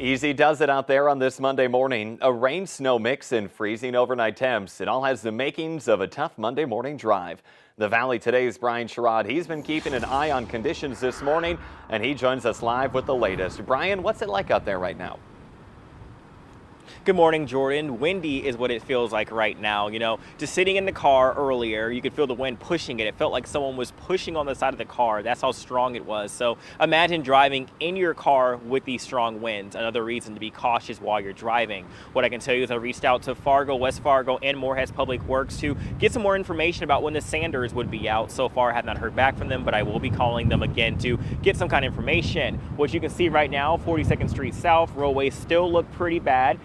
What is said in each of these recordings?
Easy does it out there on this Monday morning. A rain-snow mix and freezing overnight temps. It all has the makings of a tough Monday morning drive. The Valley Today's Brian Sherrod. He's been keeping an eye on conditions this morning, and he joins us live with the latest. Brian, what's it like out there right now? Good morning, Jordan. Windy is what it feels like right now. Just sitting in the car earlier, you could feel the wind pushing it. It felt like someone was pushing on the side of the car. That's how strong it was. So imagine driving in your car with these strong winds. Another reason to be cautious while you're driving. What I can tell you is I reached out to Fargo, West Fargo, and Morehead's Public Works to get some more information about when the Sanders would be out. So far, I have not heard back from them, but I will be calling them again to get some kind of information. What you can see right now, 42nd Street South, roadways still look pretty bad.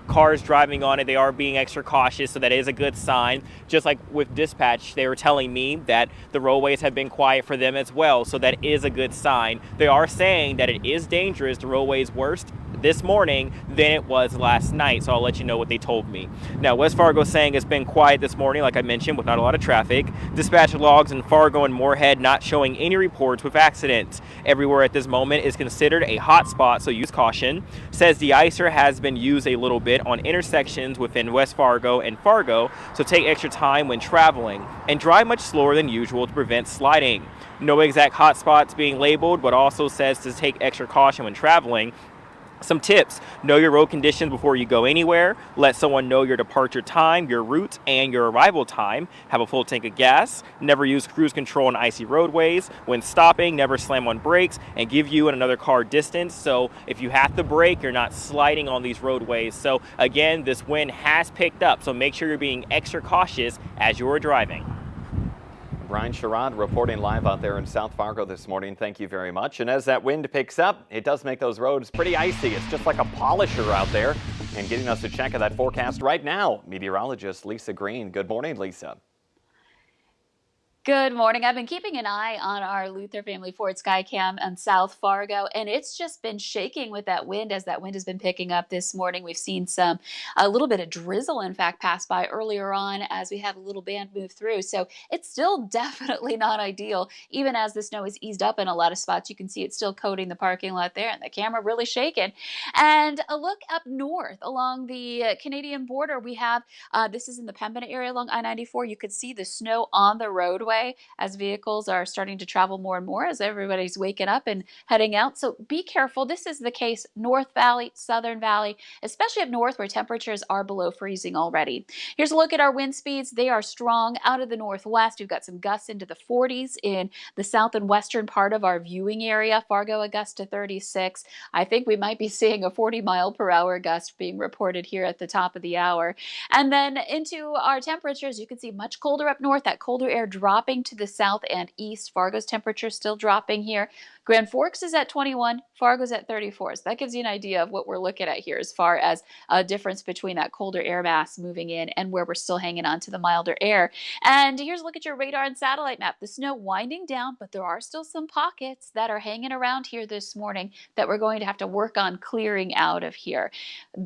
Cars driving on it, they are being extra cautious, so that is a good sign. Just like with dispatch, they were telling me that the roadways have been quiet for them as well, so that is a good sign. They are saying that it is dangerous, the roadways worse this morning than it was last night, so I'll let you know what they told me. Now, West Fargo saying it's been quiet this morning, like I mentioned, with not a lot of traffic. Dispatch logs in Fargo and Morehead not showing any reports with accidents. Everywhere at this moment is considered a hot spot, so use caution. Says de-icer has been used a little bit on intersections within West Fargo and Fargo, so take extra time when traveling and drive much slower than usual to prevent sliding. No exact hot spots being labeled, but also says to take extra caution when traveling. Some tips: know your road conditions before you go anywhere. Let someone know your departure time, your route, and your arrival time. Have a full tank of gas. Never use cruise control on icy roadways. When stopping, never slam on brakes and give you and another car distance. So if you have to brake, you're not sliding on these roadways. So again, this wind has picked up, so make sure you're being extra cautious as you're driving. Brian Sherrod reporting live out there in South Fargo this morning. Thank you very much. And as that wind picks up, it does make those roads pretty icy. It's just like a polisher out there. And getting us a check of that forecast right now, meteorologist Lisa Green. Good morning, Lisa. Good morning. I've been keeping an eye on our Luther Family Ford Skycam in South Fargo, and it's just been shaking with that wind as that wind has been picking up this morning. We've seen a little bit of drizzle, in fact, pass by earlier on as we have a little band move through. So it's still definitely not ideal. Even as the snow has eased up in a lot of spots, you can see it's still coating the parking lot there, and the camera really shaking. And a look up north along the Canadian border, we have, this is in the Pembina area along I-94. You could see the snow on the roadway as vehicles are starting to travel more and more as everybody's waking up and heading out. So be careful. This is the case North Valley, Southern Valley, especially up north where temperatures are below freezing already. Here's a look at our wind speeds. They are strong out of the northwest. We've got some gusts into the 40s in the south and western part of our viewing area. Fargo, a gust to 36. I think we might be seeing a 40-mile-per-hour gust being reported here at the top of the hour. And then into our temperatures, you can see much colder up north, that colder air dropping to the south and east. Fargo's temperature still dropping here. Grand Forks is at 21, Fargo's at 34. So that gives you an idea of what we're looking at here as far as a difference between that colder air mass moving in and where we're still hanging on to the milder air. And here's a look at your radar and satellite map. The snow winding down, but there are still some pockets that are hanging around here this morning that we're going to have to work on clearing out of here.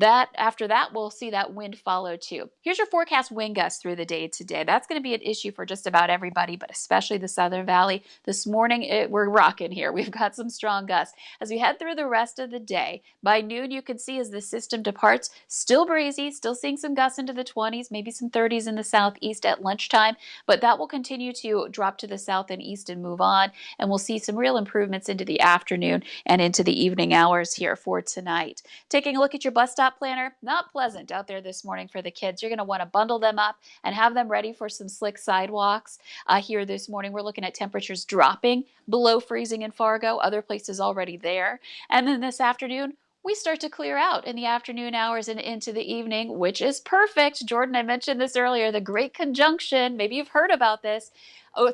After that, we'll see that wind follow too. Here's your forecast wind gusts through the day today. That's going to be an issue for just about everybody, but especially the Southern Valley. This morning, we're rocking here. We've got some strong gusts. As we head through the rest of the day, by noon, you can see as the system departs, still breezy, still seeing some gusts into the 20s, maybe some 30s in the southeast at lunchtime, but that will continue to drop to the south and east and move on, and we'll see some real improvements into the afternoon and into the evening hours here for tonight. Taking a look at your bus stop planner, not pleasant out there this morning for the kids. You're going to want to bundle them up and have them ready for some slick sidewalks. Here this morning, we're looking at temperatures dropping below freezing in Fargo, other places already there. And then this afternoon, we start to clear out in the afternoon hours and into the evening, which is perfect. Jordan, I mentioned this earlier, the Great Conjunction. Maybe you've heard about this.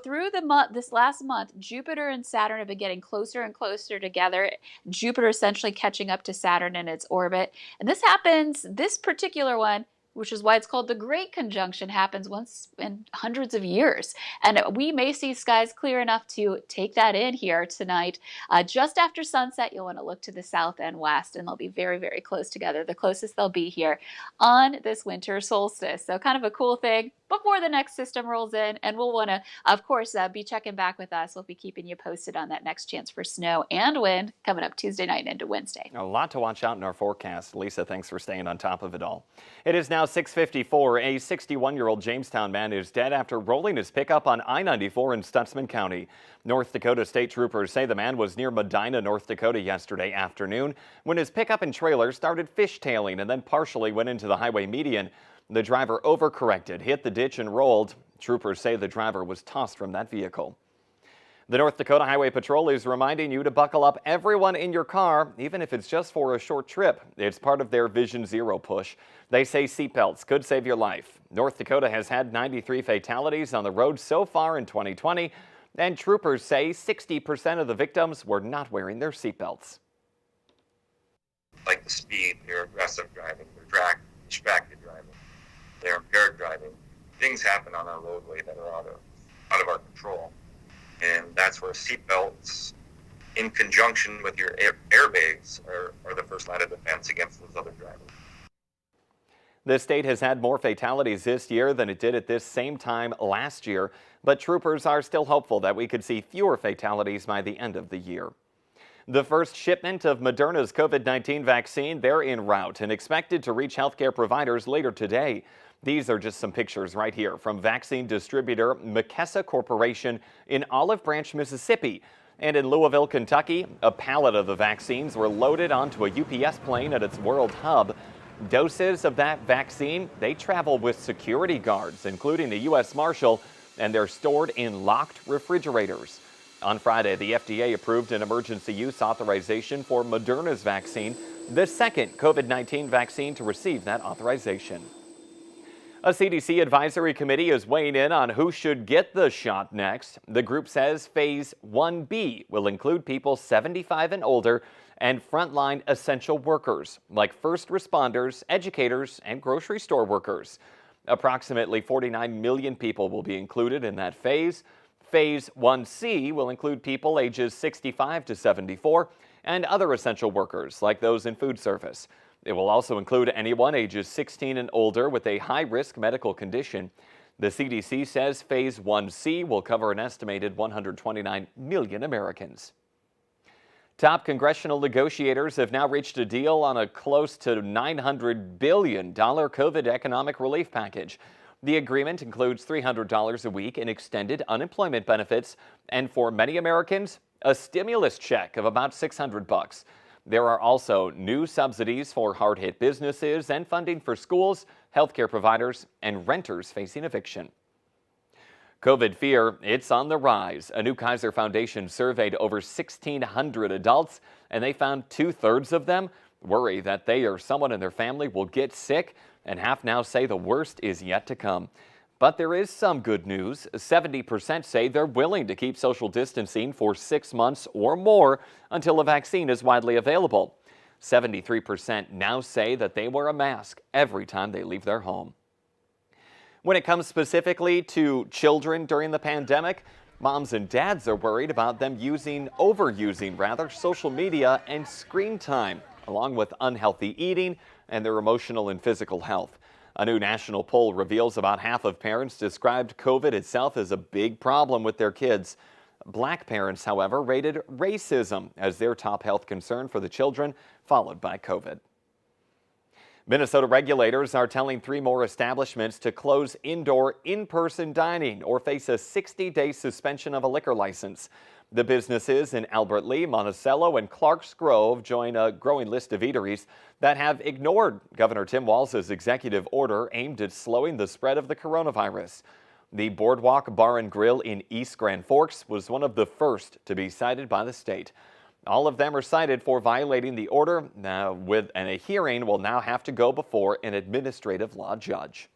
Through this last month, Jupiter and Saturn have been getting closer and closer together. Jupiter essentially catching up to Saturn in its orbit. And this particular one, which is why it's called the Great Conjunction, happens once in hundreds of years. And we may see skies clear enough to take that in here tonight. Just after sunset, you'll want to look to the south and west, and they'll be very, very close together, the closest they'll be here on this winter solstice. So kind of a cool thing. before the next system rolls in. And we'll want to, of course, be checking back with us. We'll be keeping you posted on that next chance for snow and wind coming up Tuesday night into Wednesday. A lot to watch out in our forecast. Lisa, thanks for staying on top of it all. It is now 6:54. A 61-year-old Jamestown man is dead after rolling his pickup on I-94 in Stutsman County. North Dakota state troopers say the man was near Medina, North Dakota yesterday afternoon when his pickup and trailer started fishtailing and then partially went into the highway median. The driver overcorrected, hit the ditch and rolled. Troopers say the driver was tossed from that vehicle. The North Dakota Highway Patrol is reminding you to buckle up everyone in your car, even if it's just for a short trip. It's part of their Vision Zero push. They say seatbelts could save your life. North Dakota has had 93 fatalities on the road so far in 2020, and troopers say 60% of the victims were not wearing their seatbelts. Like the speed, they're aggressive driving, they're distracted driving, they're impaired driving. Things happen on our roadway that are out of our control. And that's where seatbelts, in conjunction with your airbags, are the first line of defense against those other drivers. The state has had more fatalities this year than it did at this same time last year, but troopers are still hopeful that we could see fewer fatalities by the end of the year. The first shipment of Moderna's COVID-19 vaccine, they're en route and expected to reach healthcare providers later today. These are just some pictures right here from vaccine distributor McKesson Corporation in Olive Branch, Mississippi. And in Louisville, Kentucky, a pallet of the vaccines were loaded onto a UPS plane at its world hub. Doses of that vaccine, they travel with security guards, including the U.S. Marshal, and they're stored in locked refrigerators. On Friday, the FDA approved an emergency use authorization for Moderna's vaccine, the second COVID-19 vaccine to receive that authorization. A CDC advisory committee is weighing in on who should get the shot next. The group says Phase 1B will include people 75 and older and frontline essential workers like first responders, educators, and grocery store workers. Approximately 49 million people will be included in that phase. Phase 1C will include people ages 65 to 74 and other essential workers like those in food service. It will also include anyone ages 16 and older with a high-risk medical condition. The CDC says Phase 1C will cover an estimated 129 million Americans. Top congressional negotiators have now reached a deal on a close to $900 billion COVID economic relief package. The agreement includes $300 a week in extended unemployment benefits, and for many Americans, a stimulus check of about $600. There are also new subsidies for hard-hit businesses and funding for schools, healthcare providers, and renters facing eviction. COVID fear, it's on the rise. A new Kaiser Foundation surveyed over 1,600 adults, and they found 2/3 of them worry that they or someone in their family will get sick, and half now say the worst is yet to come. But there is some good news. 70% say they're willing to keep social distancing for 6 months or more until a vaccine is widely available. 73% now say that they wear a mask every time they leave their home. When it comes specifically to children during the pandemic, moms and dads are worried about them overusing social media and screen time, along with unhealthy eating and their emotional and physical health. A new national poll reveals about half of parents described COVID itself as a big problem with their kids. Black parents, however, rated racism as their top health concern for the children, followed by COVID. Minnesota regulators are telling 3 more establishments to close indoor in-person dining or face a 60-day suspension of a liquor license. The businesses in Albert Lea, Monticello, and Clarks Grove join a growing list of eateries that have ignored Governor Tim Walz's executive order aimed at slowing the spread of the coronavirus. The Boardwalk Bar and Grill in East Grand Forks was one of the first to be cited by the state. All of them are cited for violating the order, and a hearing will now have to go before an administrative law judge.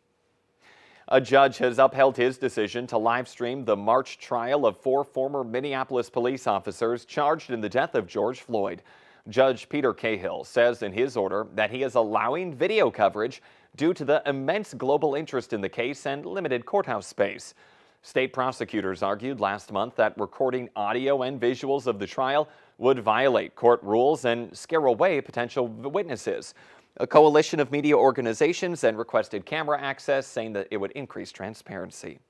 A judge has upheld his decision to live stream the March trial of 4 former Minneapolis police officers charged in the death of George Floyd. Judge Peter Cahill says in his order that he is allowing video coverage due to the immense global interest in the case and limited courthouse space. State prosecutors argued last month that recording audio and visuals of the trial would violate court rules and scare away potential witnesses. A coalition of media organizations then requested camera access, saying that it would increase transparency.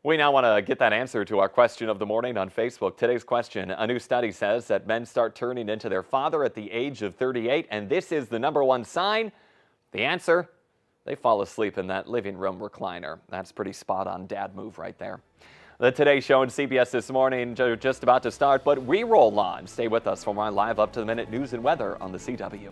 We now want to get that answer to our question of the morning on Facebook. Today's question: a new study says that men start turning into their father at the age of 38, and this is the #1 sign. The answer: they fall asleep in that living room recliner. That's pretty spot on dad move right there. The Today Show on CBS This Morning just about to start, but we roll on. Stay with us for more live up-to-the-minute news and weather on the CW.